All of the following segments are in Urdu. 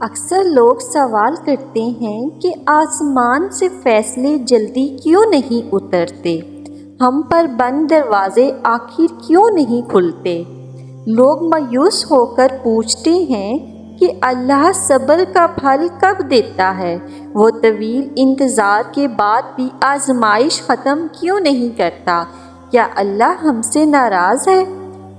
اکثر لوگ سوال کرتے ہیں کہ آسمان سے فیصلے جلدی کیوں نہیں اترتے، ہم پر بند دروازے آخر کیوں نہیں کھلتے۔ لوگ مایوس ہو کر پوچھتے ہیں کہ اللہ صبر کا پھل کب دیتا ہے، وہ طویل انتظار کے بعد بھی آزمائش ختم کیوں نہیں کرتا، کیا اللہ ہم سے ناراض ہے؟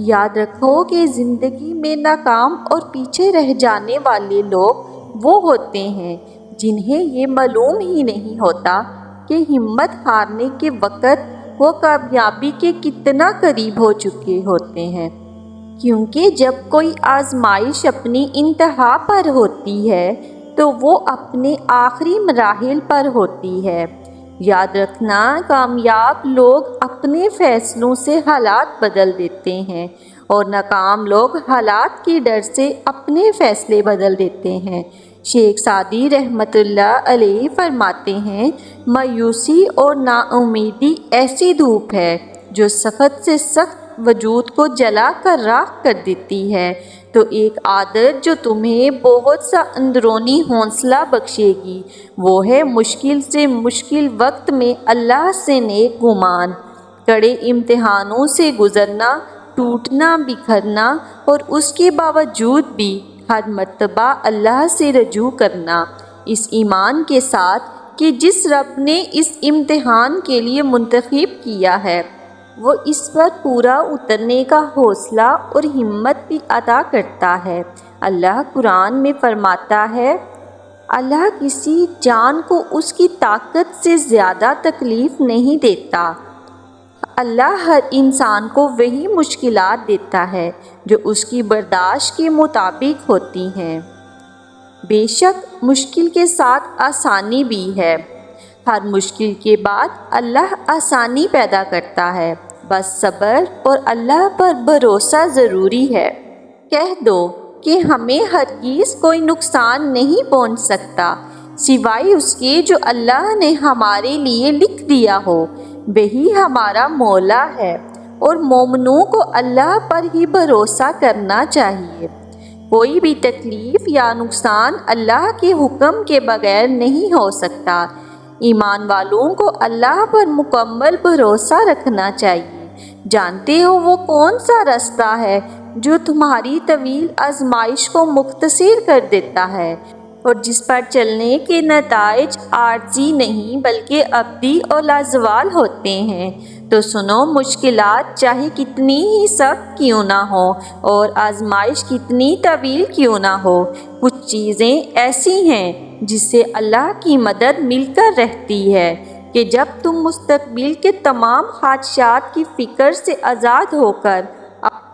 یاد رکھو کہ زندگی میں ناکام اور پیچھے رہ جانے والے لوگ وہ ہوتے ہیں جنہیں یہ معلوم ہی نہیں ہوتا کہ ہمت ہارنے کے وقت وہ کامیابی کے کتنا قریب ہو چکے ہوتے ہیں، کیونکہ جب کوئی آزمائش اپنی انتہا پر ہوتی ہے تو وہ اپنے آخری مراحل پر ہوتی ہے۔ یاد رکھنا، کامیاب لوگ اپنے فیصلوں سے حالات بدل دیتے ہیں اور ناکام لوگ حالات کے ڈر سے اپنے فیصلے بدل دیتے ہیں۔ شیخ سعدی رحمۃ اللہ علیہ فرماتے ہیں، مایوسی اور ناامیدی ایسی دھوپ ہے جو سخت سے سخت وجود کو جلا کر راکھ کر دیتی ہے، تو ایک عادت جو تمہیں بہت سا اندرونی حوصلہ بخشے گی وہ ہے مشکل سے مشکل وقت میں اللہ سے نیک گمان، کڑے امتحانوں سے گزرنا، ٹوٹنا بکھرنا اور اس کے باوجود بھی ہر مرتبہ اللہ سے رجوع کرنا، اس ایمان کے ساتھ کہ جس رب نے اس امتحان کے لیے منتخب کیا ہے وہ اس پر پورا اترنے کا حوصلہ اور ہمت بھی عطا کرتا ہے۔ اللہ قرآن میں فرماتا ہے، اللہ کسی جان کو اس کی طاقت سے زیادہ تکلیف نہیں دیتا۔ اللہ ہر انسان کو وہی مشکلات دیتا ہے جو اس کی برداشت کے مطابق ہوتی ہیں۔ بے شک مشکل کے ساتھ آسانی بھی ہے، ہر مشکل کے بعد اللہ آسانی پیدا کرتا ہے، بس صبر اور اللہ پر بھروسہ ضروری ہے۔ کہہ دو کہ ہمیں ہرگز کوئی نقصان نہیں پہنچ سکتا سوائے اس کے جو اللہ نے ہمارے لیے لکھ دیا ہو، وہی ہمارا مولا ہے، اور مومنوں کو اللہ پر ہی بھروسہ کرنا چاہیے۔ کوئی بھی تکلیف یا نقصان اللہ کے حکم کے بغیر نہیں ہو سکتا۔ ایمان والوں کو اللہ پر مکمل بھروسہ رکھنا چاہیے۔ جانتے ہو وہ کون سا رستہ ہے جو تمہاری طویل آزمائش کو مختصر کر دیتا ہے اور جس پر چلنے کے نتائج عارضی نہیں بلکہ ابدی اور لازوال ہوتے ہیں؟ تو سنو، مشکلات چاہے کتنی ہی سخت کیوں نہ ہو اور آزمائش کتنی طویل کیوں نہ ہو، کچھ چیزیں ایسی ہیں جس سے اللہ کی مدد مل کر رہتی ہے کہ جب تم مستقبل کے تمام خدشات کی فکر سے آزاد ہو کر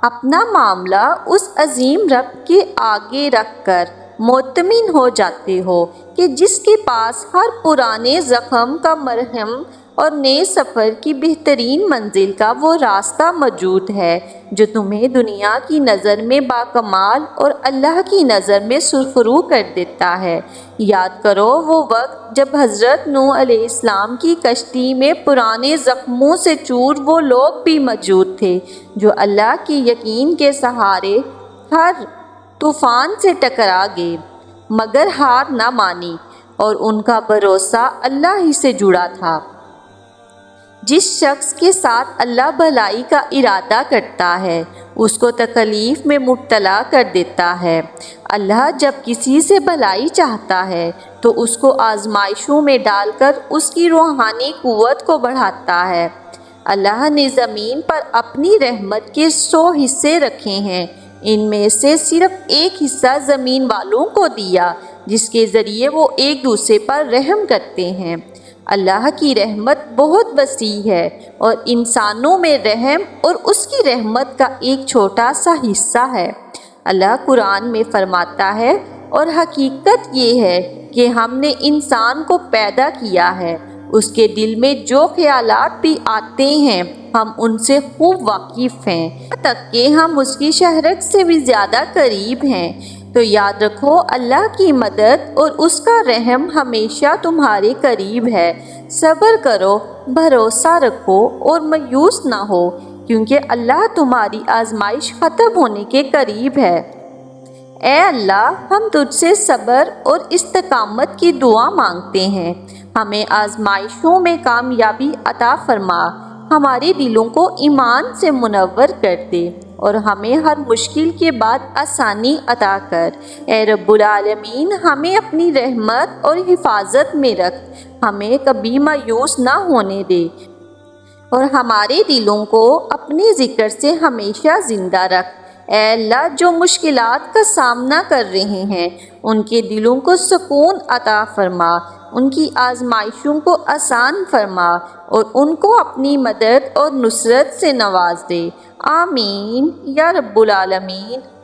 اپنا معاملہ اس عظیم رب کے آگے رکھ کر مطمئن ہو جاتے ہو کہ جس کے پاس ہر پرانے زخم کا مرہم اور نئے سفر کی بہترین منزل کا وہ راستہ موجود ہے جو تمہیں دنیا کی نظر میں باکمال اور اللہ کی نظر میں سرخرو کر دیتا ہے۔ یاد کرو وہ وقت جب حضرت نوح علیہ السلام کی کشتی میں پرانے زخموں سے چور وہ لوگ بھی موجود تھے جو اللہ کے یقین کے سہارے ہر طوفان سے ٹکرا گئے مگر ہار نہ مانی، اور ان کا بھروسہ اللہ ہی سے جڑا تھا۔ جس شخص کے ساتھ اللہ بھلائی کا ارادہ کرتا ہے اس کو تکلیف میں مبتلا کر دیتا ہے۔ اللہ جب کسی سے بھلائی چاہتا ہے تو اس کو آزمائشوں میں ڈال کر اس کی روحانی قوت کو بڑھاتا ہے۔ اللہ نے زمین پر اپنی رحمت کے 100 حصے رکھے ہیں، ان میں سے صرف ایک حصہ زمین والوں کو دیا جس کے ذریعے وہ ایک دوسرے پر رحم کرتے ہیں۔ اللہ کی رحمت بہت وسیع ہے اور انسانوں میں رحم اور اس کی رحمت کا ایک چھوٹا سا حصہ ہے۔ اللہ قرآن میں فرماتا ہے، اور حقیقت یہ ہے کہ ہم نے انسان کو پیدا کیا ہے، اس کے دل میں جو خیالات بھی آتے ہیں ہم ان سے خوب واقف ہیں، یہاں تک کہ ہم اس کی شہرت سے بھی زیادہ قریب ہیں۔ تو یاد رکھو اللہ کی مدد اور اس کا رحم ہمیشہ تمہارے قریب ہے۔ صبر کرو، بھروسہ رکھو اور مایوس نہ ہو، کیونکہ اللہ تمہاری آزمائش ختم ہونے کے قریب ہے۔ اے اللہ، ہم تجھ سے صبر اور استقامت کی دعا مانگتے ہیں، ہمیں آزمائشوں میں کامیابی عطا فرما، ہمارے دلوں کو ایمان سے منور کر دے اور ہمیں ہر مشکل کے بعد آسانی عطا کر۔ اے رب العالمین، ہمیں اپنی رحمت اور حفاظت میں رکھ، ہمیں کبھی مایوس نہ ہونے دے اور ہمارے دلوں کو اپنے ذکر سے ہمیشہ زندہ رکھ۔ اے اللہ، جو مشکلات کا سامنا کر رہے ہیں ان کے دلوں کو سکون عطا فرما، ان کی آزمائشوں کو آسان فرما اور ان کو اپنی مدد اور نصرت سے نواز دے۔ آمین یا رب العالمین۔